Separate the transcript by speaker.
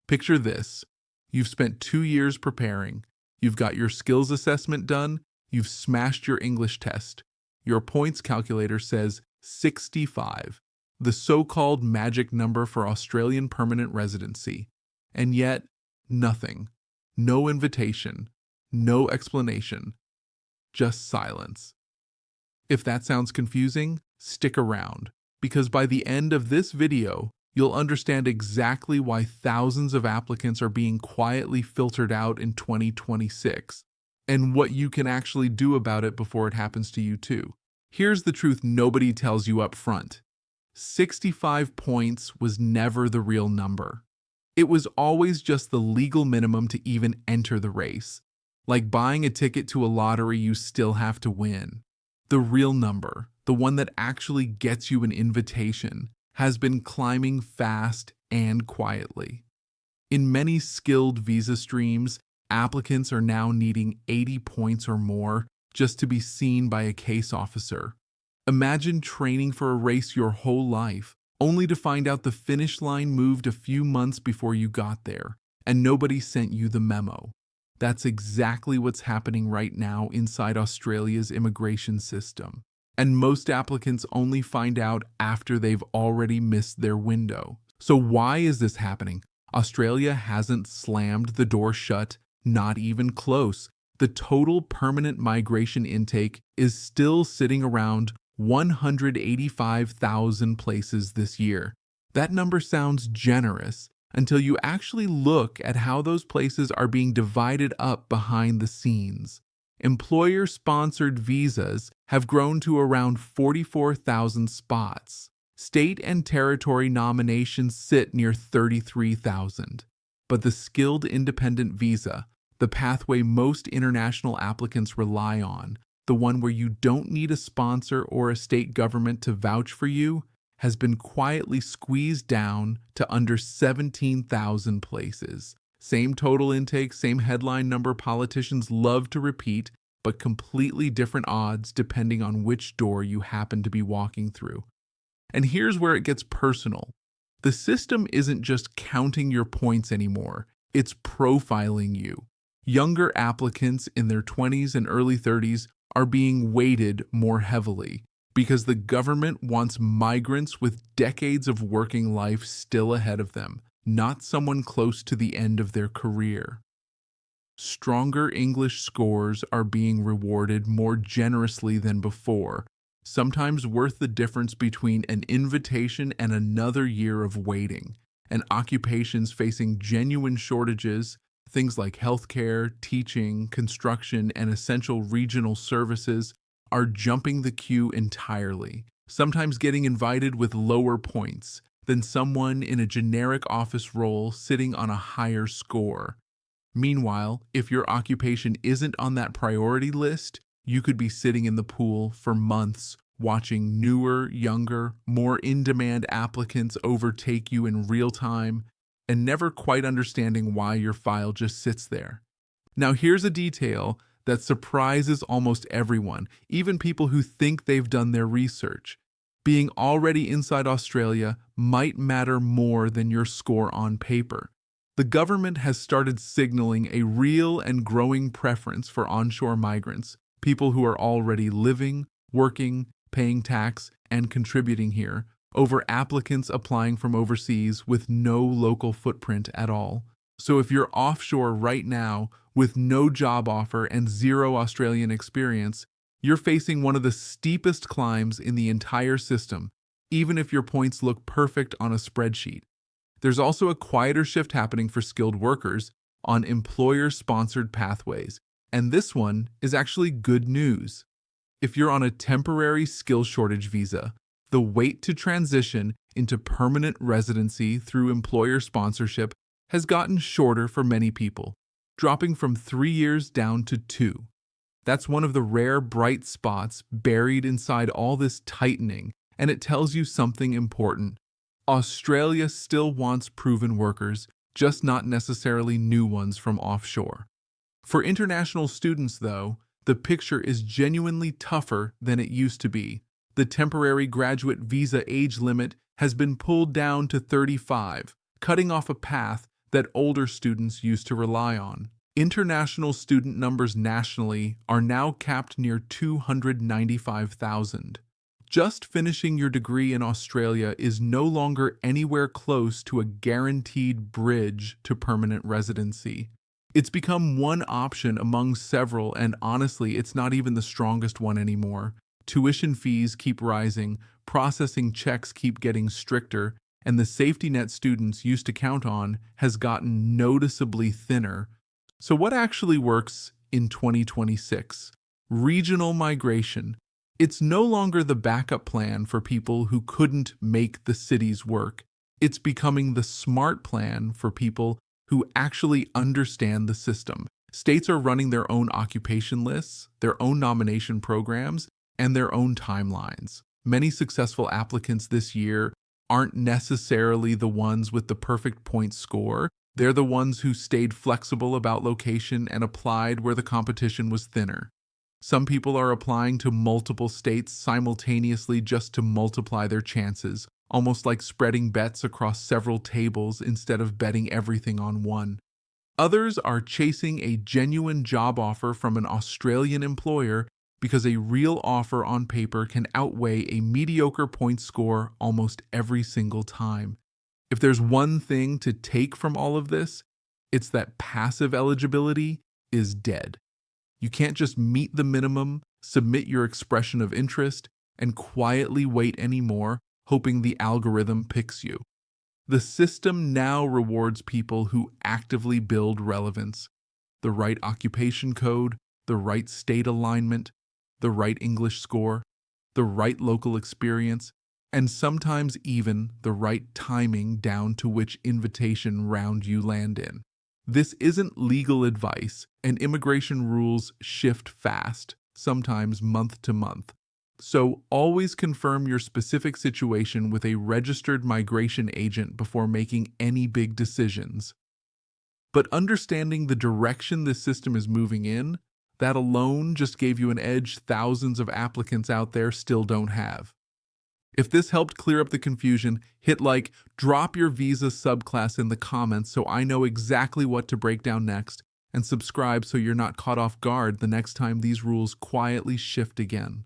Speaker 1: Picture this. You've spent 2 years preparing. You've got your skills assessment done. You've smashed your English test. Your points calculator says 65, the so-called magic number for Australian permanent residency. And yet, nothing. No invitation. No explanation. Just silence. If that sounds confusing, stick around, because by the end of this video, you'll understand exactly why thousands of applicants are being quietly filtered out in 2026, and what you can actually do about it before it happens to you too. Here's the truth nobody tells you up front. 65 points was never the real number. It was always just the legal minimum to even enter the race. Like buying a ticket to a lottery you still have to win. The real number, the one that actually gets you an invitation, has been climbing fast and quietly. In many skilled visa streams, applicants are now needing 80 points or more just to be seen by a case officer. Imagine training for a race your whole life, only to find out the finish line moved a few months before you got there, and nobody sent you the memo. That's exactly what's happening right now inside Australia's immigration system. And most applicants only find out after they've already missed their window. So why is this happening? Australia hasn't slammed the door shut, not even close. The total permanent migration intake is still sitting around 185,000 places this year. That number sounds generous until you actually look at how those places are being divided up behind the scenes. Employer-sponsored visas have grown to around 44,000 spots. State and territory nominations sit near 33,000. But the skilled independent visa, the pathway most international applicants rely on, the one where you don't need a sponsor or a state government to vouch for you, has been quietly squeezed down to under 17,000 places. Same total intake, same headline number politicians love to repeat, but completely different odds depending on which door you happen to be walking through. And here's where it gets personal. The system isn't just counting your points anymore, it's profiling you. Younger applicants in their 20s and early 30s are being weighted more heavily because the government wants migrants with decades of working life still ahead of them, not someone close to the end of their career. Stronger English scores are being rewarded more generously than before, sometimes worth the difference between an invitation and another year of waiting. And occupations facing genuine shortages, things like healthcare, teaching, construction, and essential regional services, are jumping the queue entirely, sometimes getting invited with lower points than someone in a generic office role sitting on a higher score. Meanwhile, if your occupation isn't on that priority list, you could be sitting in the pool for months watching newer, younger, more in-demand applicants overtake you in real time and never quite understanding why your file just sits there. Now here's a detail that surprises almost everyone, even people who think they've done their research. Being already inside Australia might matter more than your score on paper. The government has started signaling a real and growing preference for onshore migrants, people who are already living, working, paying tax, and contributing here, over applicants applying from overseas with no local footprint at all. So if you're offshore right now with no job offer and zero Australian experience, you're facing one of the steepest climbs in the entire system, even if your points look perfect on a spreadsheet. There's also a quieter shift happening for skilled workers on employer-sponsored pathways, and this one is actually good news. If you're on a temporary skill shortage visa, the wait to transition into permanent residency through employer sponsorship has gotten shorter for many people, dropping from 3 years down to 2. That's one of the rare bright spots buried inside all this tightening, and it tells you something important. Australia still wants proven workers, just not necessarily new ones from offshore. For international students, though, the picture is genuinely tougher than it used to be. The temporary graduate visa age limit has been pulled down to 35, cutting off a path that older students used to rely on. International student numbers nationally are now capped near 295,000. Just finishing your degree in Australia is no longer anywhere close to a guaranteed bridge to permanent residency. It's become one option among several, and honestly, it's not even the strongest one anymore. Tuition fees keep rising, processing checks keep getting stricter, and the safety net students used to count on has gotten noticeably thinner. So what actually works in 2026? Regional migration. It's no longer the backup plan for people who couldn't make the cities work. It's becoming the smart plan for people who actually understand the system. States are running their own occupation lists, their own nomination programs, and their own timelines. Many successful applicants this year aren't necessarily the ones with the perfect point score. They're the ones who stayed flexible about location and applied where the competition was thinner. Some people are applying to multiple states simultaneously just to multiply their chances, almost like spreading bets across several tables instead of betting everything on one. Others are chasing a genuine job offer from an Australian employer because a real offer on paper can outweigh a mediocre point score almost every single time. If there's one thing to take from all of this, it's that passive eligibility is dead. You can't just meet the minimum, submit your expression of interest, and quietly wait anymore, hoping the algorithm picks you. The system now rewards people who actively build relevance. The right occupation code, the right state alignment, the right English score, the right local experience, and sometimes even the right timing down to which invitation round you land in. This isn't legal advice, and immigration rules shift fast, sometimes month to month. So always confirm your specific situation with a registered migration agent before making any big decisions. But understanding the direction this system is moving in, that alone just gave you an edge thousands of applicants out there still don't have. If this helped clear up the confusion, hit like, drop your visa subclass in the comments so I know exactly what to break down next, and subscribe so you're not caught off guard the next time these rules quietly shift again.